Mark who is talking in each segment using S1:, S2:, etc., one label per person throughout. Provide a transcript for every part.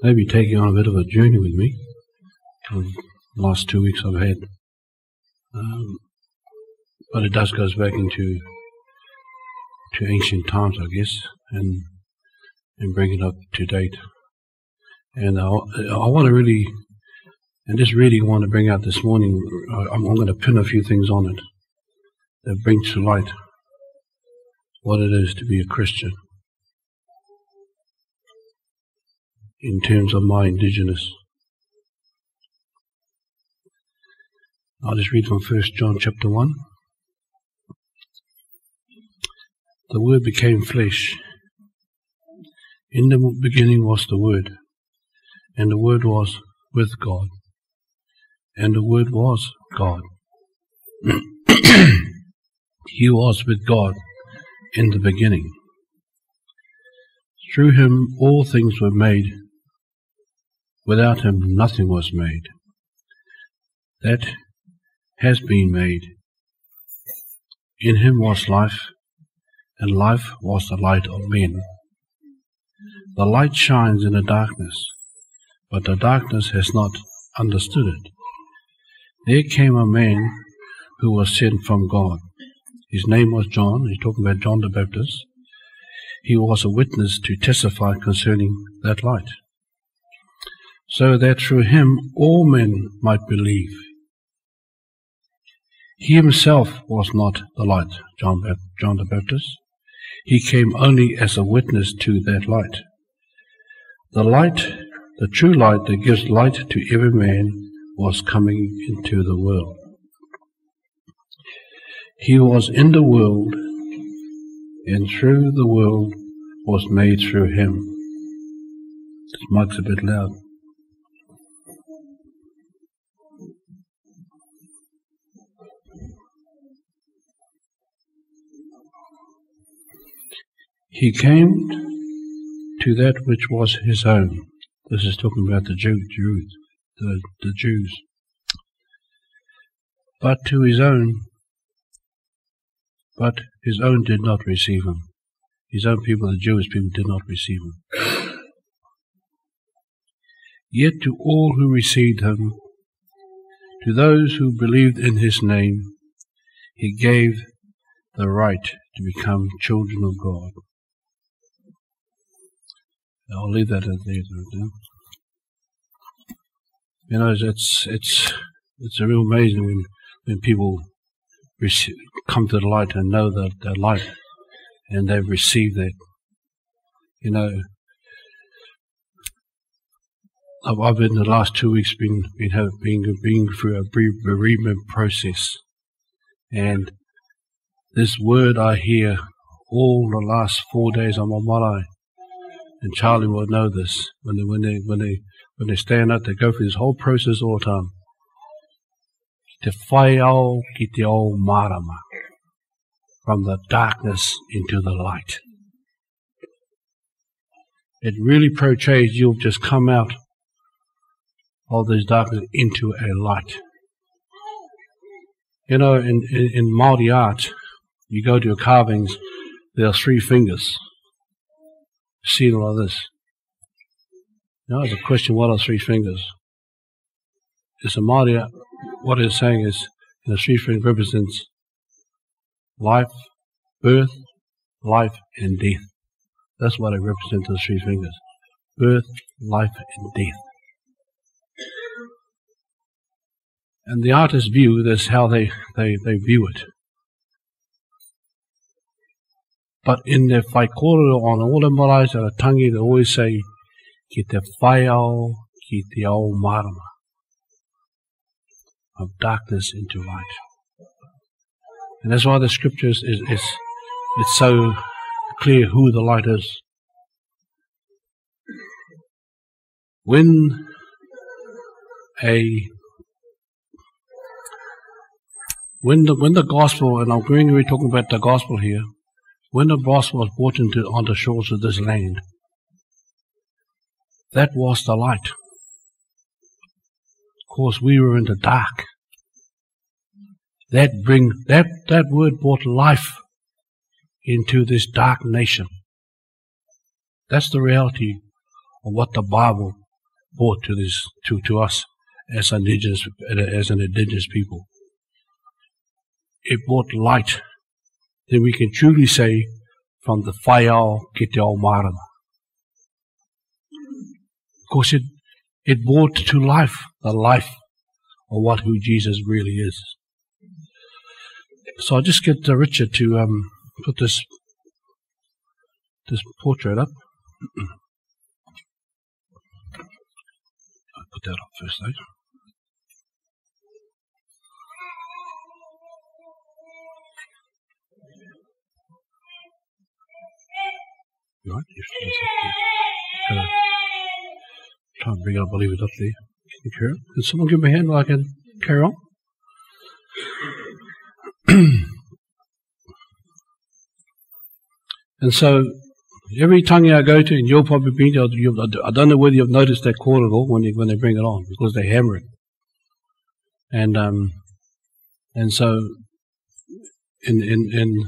S1: maybe take you on a bit of a journey with me. The last 2 weeks I've had. But it does goes back into ancient times, I guess, and bring it up to date. And I want to really, and just really want to bring out this morning, I'm going to pin a few things on it that bring to light what it is to be a Christian in terms of my indigenous. I'll just read from 1 John chapter 1. The Word became flesh. In the beginning was the Word, and the Word was with God, and the Word was God. He was with God in the beginning. Through him all things were made. Without him nothing was made that has been made. In him was life, and life was the light of men. The light shines in the darkness, but the darkness has not understood it. There came a man who was sent from God. His name was John. He's talking about John the Baptist. He was a witness to testify concerning that light, so that through him all men might believe. He himself was not the light, John the Baptist. He came only as a witness to that light. The light, the true light that gives light to every man, was coming into the world. He was in the world, and through the world was made through him. This mic's a bit loud. He came to that which was his own. This is talking about the Jews. But his own did not receive him. His own people, the Jewish people, did not receive him. Yet to all who received him, to those who believed in his name, he gave the right to become children of God. I'll leave that at there. You know, it's real amazing when people come to the light and know that light, and they've received that. You know, I've been the last 2 weeks been through a bereavement process, and this word I hear all the last 4 days on my marae. And Charlie will know this. When they stand up, they go through this whole process all the time. Te whai au ki te o marama. From the darkness into the light. It really portrays you've just come out of this darkness into a light. You know, in Māori art, you go to your carvings, there are 3 fingers. See it like this. Now there's a question, what are 3 fingers? It's a Māori, what it's saying is, the 3 fingers represents life, birth, life, and death. That's what it represents, the 3 fingers. Birth, life, and death. And the artist's view, that's how they view it. But in their whaikōrero on all the maraes and the tangi, they always say, ki te whai au, ki te au marama. Of darkness into light. And that's why the scriptures it's so clear who the light is. When the gospel, and I'm going to be talking about the gospel here, when the gospel was brought on the shores of this land, that was the light. Of course, we were in the dark. That word brought life into this dark nation. That's the reality of what the Bible brought to us as an indigenous people. It brought light. Then we can truly say, from the whaiao ki te ao marama. Of course, it brought to life the life of who Jesus really is. So I'll just get Richard to put this portrait up. I'll put that up first, though. Right, yes, try and bring it up, I'll leave it up there. Can someone give me a hand while I can carry on? And so, every tangi I go to, and you'll probably be, I don't know whether you've noticed that corridor when they bring it on, because they hammer it. And so, in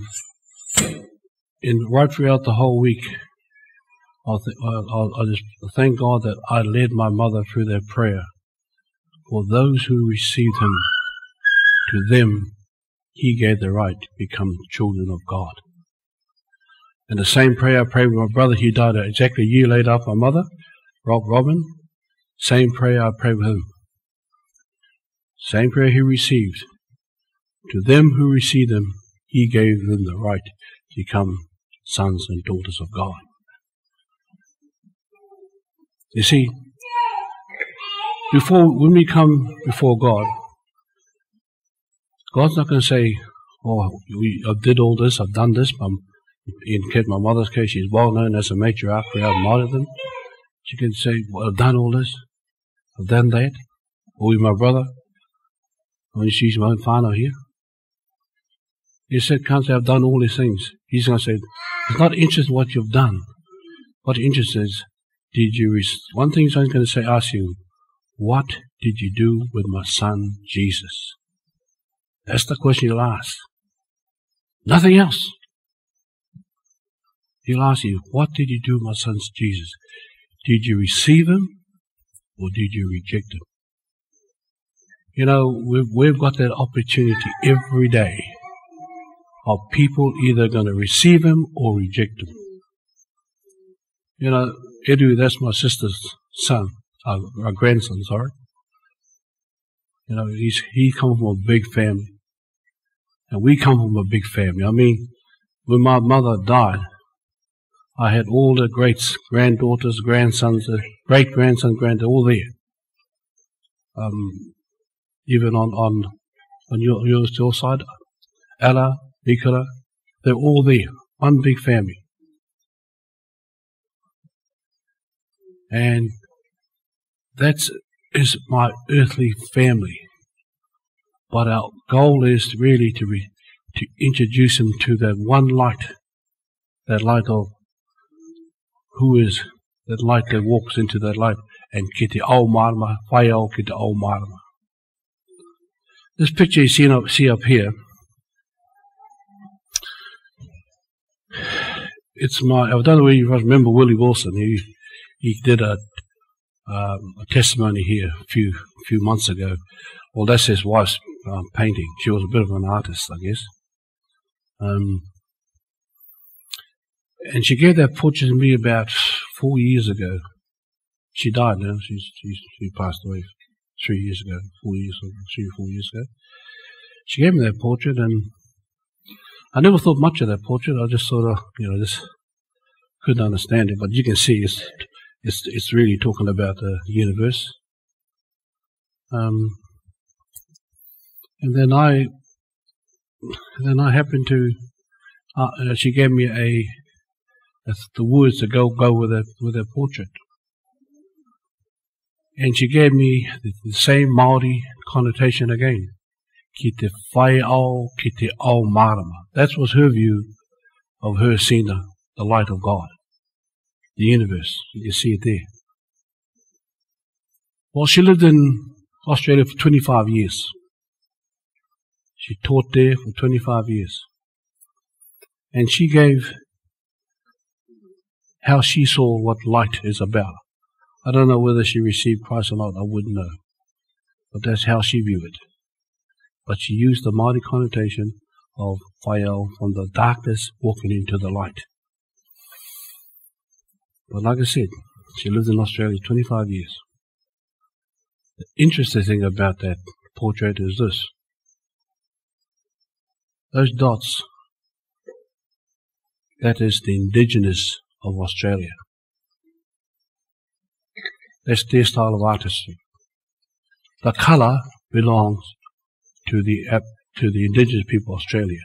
S1: right throughout the whole week, I just thank God that I led my mother through that prayer. For those who received Him, to them He gave the right to become children of God. And the same prayer I prayed with my brother, he died exactly a year later after my mother, Robin. Same prayer I prayed with him. Same prayer he received. To them who received Him, He gave them the right to become sons and daughters of God. You see, when we come before God, God's not going to say, oh, I did all this, I've done this. In my mother's case, she's well known as a matriarch throughout martyrdom. She can say, well, I've done all this, I've done that. Or with my brother, when she's my own whānau here. He said, can't say I've done all these things. He's going to say, it's not interested in what you've done. What interests is, one thing he's going to say, ask you, what did you do with my son Jesus? That's the question he'll ask. Nothing else. He'll ask you, what did you do with my son Jesus? Did you receive Him or did you reject Him? You know, we've got that opportunity every day of people either going to receive Him or reject Him. You know, Edu, that's my sister's son, our grandson, sorry. You know, he comes from a big family. And we come from a big family. I mean, when my mother died, I had all the greats, granddaughters, grandsons, great-grandsons, all there. Even on your side, Ella, Mikura, they're all there. One big family. And that is my earthly family. But our goal is really to introduce them to that one light, that light of who is that light that walks into that light, and ki te ao marama, whaiao ki te ao marama. This picture you see up here, it's I don't know whether you remember Willie Wilson. He did a testimony here a few months ago. Well, that's his wife's painting. She was a bit of an artist, I guess. And she gave that portrait to me about 4 years ago. She died now. She passed away 3 years ago, 3 or 4 years ago. She gave me that portrait, and I never thought much of that portrait. I just sort of, just couldn't understand it. But you can see it's really talking about the universe. And then I happened to. She gave me the words to go with that portrait, and she gave me the same Māori connotation again. Ki te whaiao, ki te ao marama. That was her view of her seeing the light of God, the universe. You can see it there. Well, she lived in Australia for 25 years. She taught there for 25 years. And she gave how she saw what light is about. I don't know whether she received Christ or not, I wouldn't know. But that's how she viewed it. But she used the mighty connotation of Fael, from the darkness walking into the light. But like I said, she lived in Australia 25 years. The interesting thing about that portrait is this. Those dots, that is the indigenous of Australia. That's their style of artistry. The colour belongs to the indigenous people of Australia.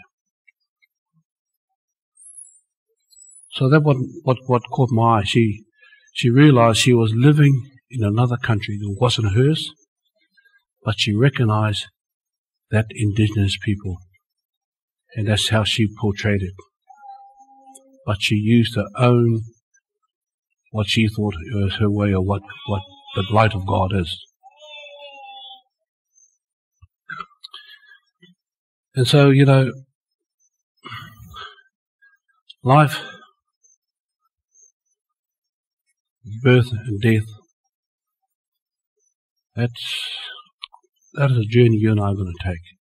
S1: So that what caught my eye. She realised she was living in another country that wasn't hers, but she recognised that indigenous people, and that's how she portrayed it. But she used her own, what she thought was her way of what the light of God is. And so, life, birth and death, that is a journey you and I are going to take.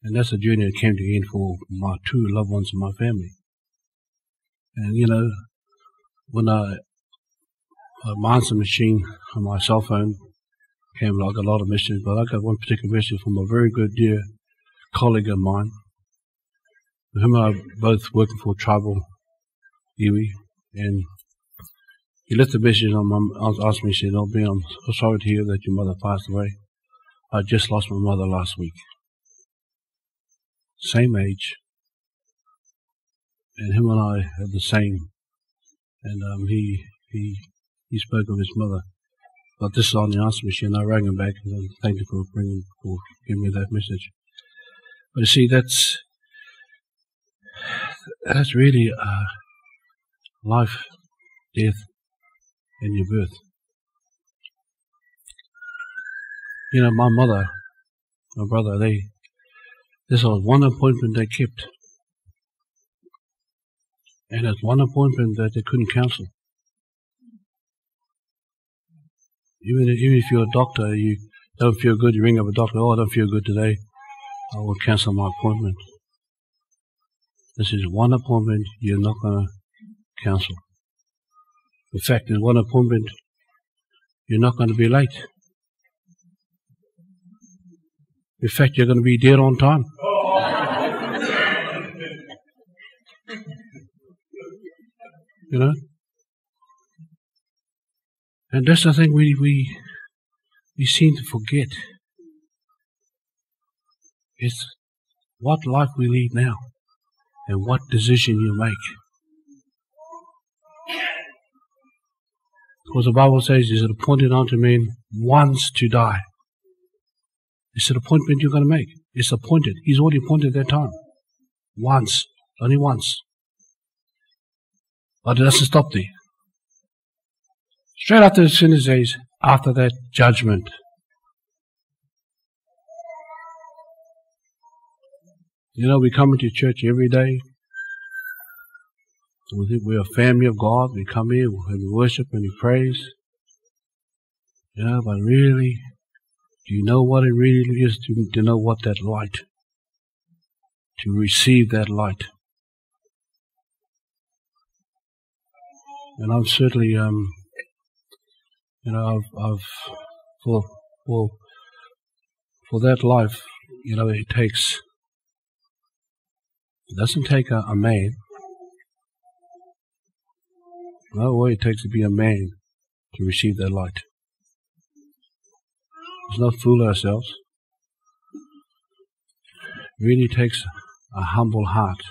S1: And that's a journey that came to the end for my two loved ones in my family. And when my answer machine on my cell phone came, I got a lot of messages, but I got one particular message from a very good dear colleague of mine, with whom I both working for Tribal Iwi, and he left a message on my asked me, he said, "Ben, I'm so sorry to hear that your mother passed away. I just lost my mother last week. Same age, and him and I are the same." And he spoke of his mother. But this is on the answer machine. I rang him back and thank you for giving me that message. But you see, that's really life, death, and your birth. My mother, my brother, this was one appointment they kept. And it's one appointment that they couldn't cancel. Even if you're a doctor, you don't feel good, you ring up a doctor, "Oh, I don't feel good today, I will cancel my appointment." This is one appointment you're not going to cancel. In fact, there's one appointment you're not going to be late. In fact, you're going to be there on time. And that's the thing we seem to forget. It's what life we lead now and what decision you make. Because the Bible says, "Is it appointed unto men once to die?" It's an appointment you're going to make. It's appointed. He's already appointed that time. Once. Only once. But it doesn't stop there. Straight after the sinner says, after that, judgment. We come into church every day. We think we're a family of God. We come here and we worship and we praise. But really, do you know what it really is to know what that light? To receive that light. And I've certainly, I've for that life, it doesn't take a man. No way it takes to be a man to receive that light. Let's not fool ourselves. It really takes a humble heart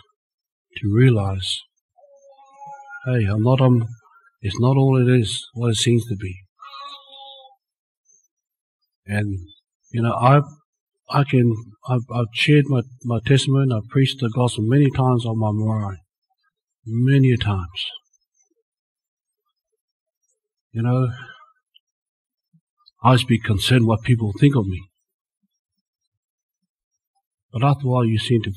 S1: to realize, hey, it's not all it is, what it seems to be. And, I've shared my testimony, I've preached the gospel many times on my marae. Many times. I used to be concerned what people think of me. But after a while you seem to